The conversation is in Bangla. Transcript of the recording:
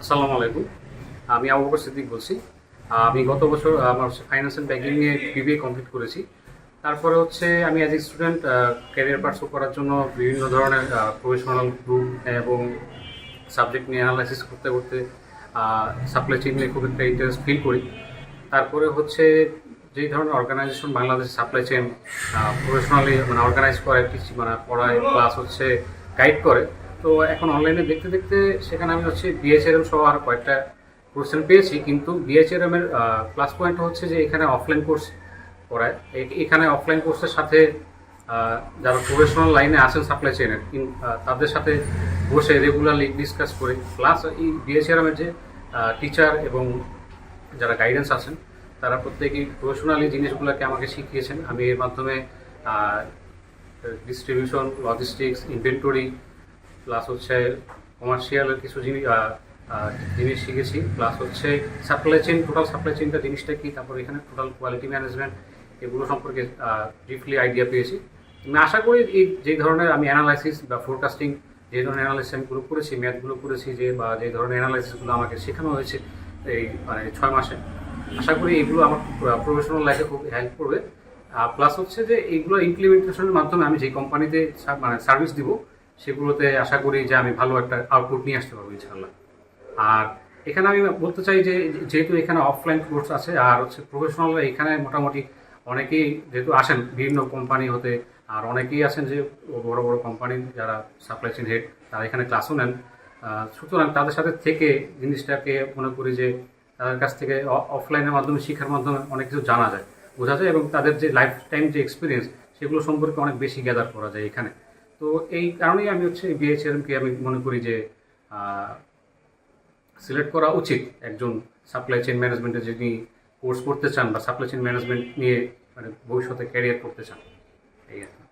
আসসালামু আলাইকুম। আমি আবু বকর সিদ্দিক বলছি। আমি গত বছর আমার ফাইন্যান্স অ্যান্ড ব্যাংকিং নিয়ে বিবিএ কমপ্লিট করেছি। তারপরে হচ্ছে আমি as a student career pursue করার জন্য বিভিন্ন ধরনের প্রফেশনাল গ্রুপ এবং সাবজেক্ট নিয়ে অ্যানালাইসিস করতে করতে সাপ্লাই চেইন নিয়ে খুব একটা ইন্টারেস্ট ফিল করি। তারপরে হচ্ছে যেই ধরনের organisation Bangladesh supply chain professionally মানে অর্গানাইজ করে কিছু মানে পড়ায় প্লাস হচ্ছে গাইড করে। তো এখন অনলাইনে দেখতে দেখতে সেখানে আমি হচ্ছে বিএচআরএম সহ আর কয়েকটা কোর্সেন পেয়েছি, কিন্তু বিএচআরএম এর প্লাস পয়েন্ট হচ্ছে যে এখানে অফলাইন কোর্স করায়। এখানে অফলাইন কোর্সের সাথে যারা প্রফেশনাল লাইনে আছেন সাপ্লাই চেইনের তাদের সাথে বসে রেগুলারলি ডিসকাস করি। প্লাস এই বিএচআরএম এর যে টিচার এবং যারা গাইডেন্স আছেন তারা প্রত্যেকেই প্রফেশনালি জিনিসগুলোকে আমাকে শিখিয়েছেন। আমি এর মাধ্যমে ডিস্ট্রিবিউশন, লজিস্টিক্স, ইনভেন্টরি প্লাস হচ্ছে কমার্শিয়ালের কিছু জিনিস শিখেছি। প্লাস হচ্ছে সাপ্লাই চেইন, টোটাল সাপ্লাই চেইনটা জিনিসটা কি, তারপর এখানে টোটাল কোয়ালিটি ম্যানেজমেন্ট এগুলো সম্পর্কে ব্রিফলি আইডিয়া পেয়েছি। আমি আশা করি এই যে ধরনের আমি অ্যানালাইসিস বা ফোরকাস্টিং যে ধরনের অ্যানালাইসিস আমি করেছি, ম্যাথগুলো করেছি বা যে ধরনের অ্যানালাইসিসগুলো আমাকে শেখানো হয়েছে এই মানে 6 মাসে, আশা করি এগুলো আমার প্রফেশনাল লাইফে খুব হেল্প করবে। প্লাস হচ্ছে যে এইগুলো ইমপ্লিমেন্টেশনের মাধ্যমে আমি যে কোম্পানিতে মানে সার্ভিস দিব সেগুলোতে আশা করি যে আমি ভালো একটা আউটপুট নিয়ে আসতে পারবো ইনশাআল্লাহ। আর এখানে আমি বলতে চাই যে যেহেতু এখানে অফলাইন কোর্স আছে আর হচ্ছে প্রফেশনালরা এখানে মোটামুটি অনেকেই যেহেতু আসেন বিভিন্ন কোম্পানি হতে, আর অনেকেই আছেন যে বড় বড় কোম্পানি যারা সাপ্লাই চেইন হেড তারা এখানে ক্লাসও নেন। সুতরাং তাদের সাথে থেকে জিনিসটাকে মনে করি যে তাদের কাছ থেকে অফলাইনের মাধ্যমে শিক্ষার মাধ্যমে অনেক কিছু জানা যায়, বোঝা যায় এবং তাদের যে লাইফ টাইম যে এক্সপিরিয়েন্স সেগুলো সম্পর্কে অনেক বেশি গ্যাদার করা যায় এখানে। তো এই কারণেই আমি হচ্ছে বিএচআরএমকে আমি মনে করি যে সিলেক্ট করা উচিত একজন সাপ্লাই চেইন ম্যানেজমেন্টে যিনি কোর্স করতে চান বা সাপ্লাই চেইন ম্যানেজমেন্ট নিয়ে মানে ভবিষ্যতে ক্যারিয়ার করতে চান। এই আর কি।